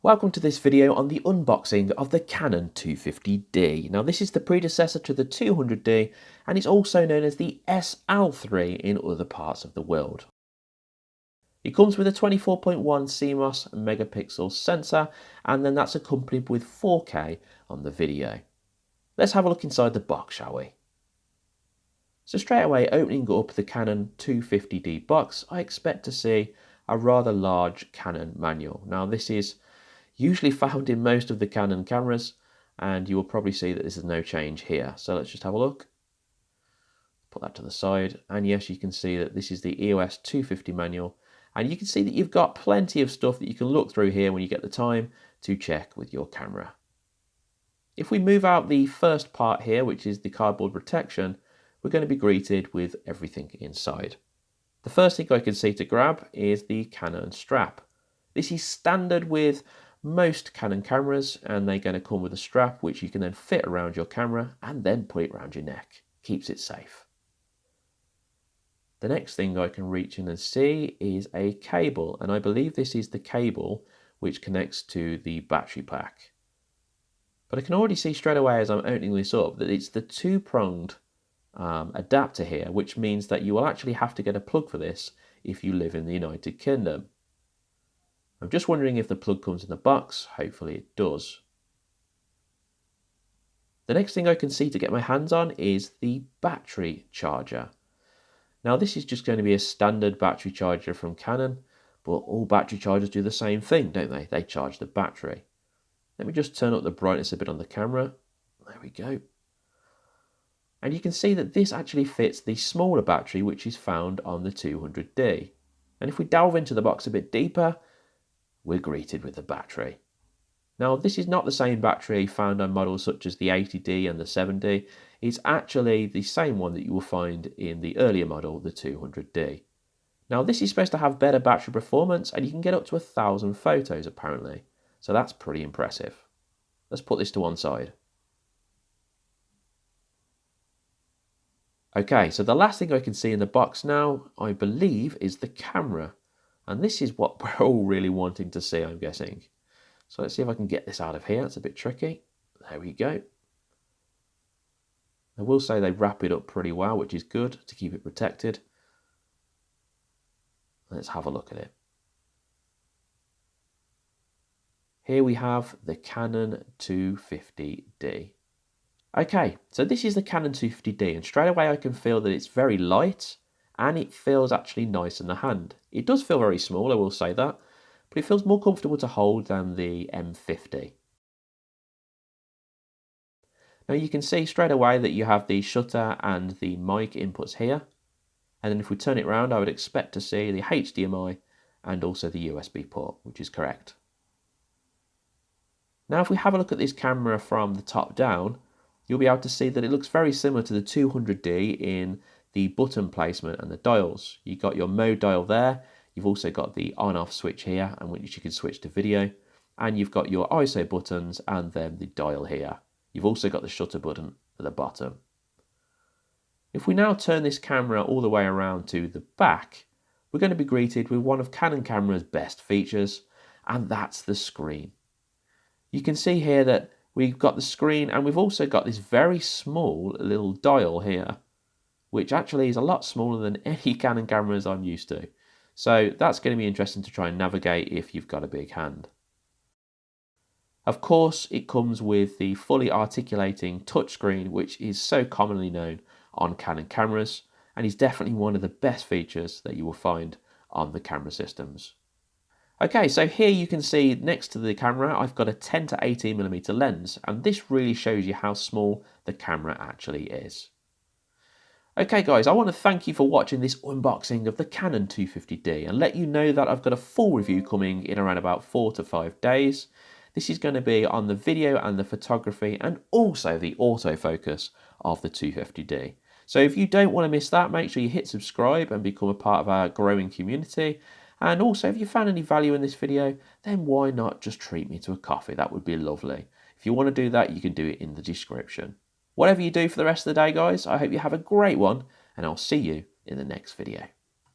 Welcome to this video on the unboxing of the Canon 250D. Now this is the predecessor to the 200D and it's also known as the SL3 in other parts of the world. It comes with a 24.1 CMOS megapixel sensor and then that's accompanied with 4K on the video. Let's have a look inside the box, shall we? So straight away, opening up the Canon 250D box, I expect to see a rather large Canon manual. Now this is usually found in most of the Canon cameras, and you will probably see that this is no change here. So let's just have a look. Put that to the side, and yes, you can see that this is the EOS 250 manual, and you can see that you've got plenty of stuff that you can look through here when you get the time to check with your camera. If we move out the first part here, which is the cardboard protection, we're going to be greeted with everything inside. The first thing I can see to grab is the Canon strap. This is standard with most Canon cameras, and they're going to come with a strap which you can then fit around your camera and then put it around your neck. Keeps it safe. The next thing I can reach in and see is a cable, and I believe this is the cable which connects to the battery pack. But I can already see straight away as I'm opening this up that it's the two-pronged adapter here, which means that you will actually have to get a plug for this if you live in the United Kingdom. I'm just wondering if the plug comes in the box. Hopefully it does. The next thing I can see to get my hands on is the battery charger. Now this is just going to be a standard battery charger from Canon, but all battery chargers do the same thing, don't they? They charge the battery. Let me just turn up the brightness a bit on the camera. There we go. And you can see that this actually fits the smaller battery which is found on the 200D. And if we delve into the box a bit deeper, we're greeted with the battery. Now this is not the same battery found on models such as the 80D and the 7D. It's actually the same one that you will find in the earlier model, the 200D. Now this is supposed to have better battery performance and you can get up to 1,000 photos apparently. So that's pretty impressive. Let's put this to one side. Okay, so the last thing I can see in the box now, I believe, is the camera. And this is what we're all really wanting to see, I'm guessing. So let's see if I can get this out of here. It's a bit tricky. There we go. I will say they wrap it up pretty well, which is good to keep it protected. Let's have a look at it. Here we have the Canon 250D. Okay, so this is the Canon 250D, and straight away I can feel that it's very light and it feels actually nice in the hand. It does feel very small, I will say that, but it feels more comfortable to hold than the M50. Now you can see straight away that you have the shutter and the mic inputs here, and then if we turn it around I would expect to see the HDMI and also the USB port, which is correct. Now if we have a look at this camera from the top down, you'll be able to see that it looks very similar to the 200D in the button placement and the dials. You've got your mode dial there, you've also got the on-off switch here, and which you can switch to video, and you've got your ISO buttons and then the dial here. You've also got the shutter button at the bottom. If we now turn this camera all the way around to the back, we're going to be greeted with one of Canon camera's best features, and that's the screen. You can see here that we've got the screen and we've also got this very small little dial here, which actually is a lot smaller than any Canon cameras I'm used to. So that's going to be interesting to try and navigate if you've got a big hand. Of course, it comes with the fully articulating touchscreen, which is so commonly known on Canon cameras, and is definitely one of the best features that you will find on the camera systems. Okay, so here you can see next to the camera, I've got a 10 to 18mm lens, and this really shows you how small the camera actually is. Okay guys, I want to thank you for watching this unboxing of the Canon 250D and let you know that I've got a full review coming in around about 4 to 5 days. This is going to be on the video and the photography and also the autofocus of the 250D. So if you don't want to miss that, make sure you hit subscribe and become a part of our growing community. And also, if you found any value in this video, then why not just treat me to a coffee? That would be lovely. If you want to do that, you can do it in the description. Whatever you do for the rest of the day, guys, I hope you have a great one, and I'll see you in the next video.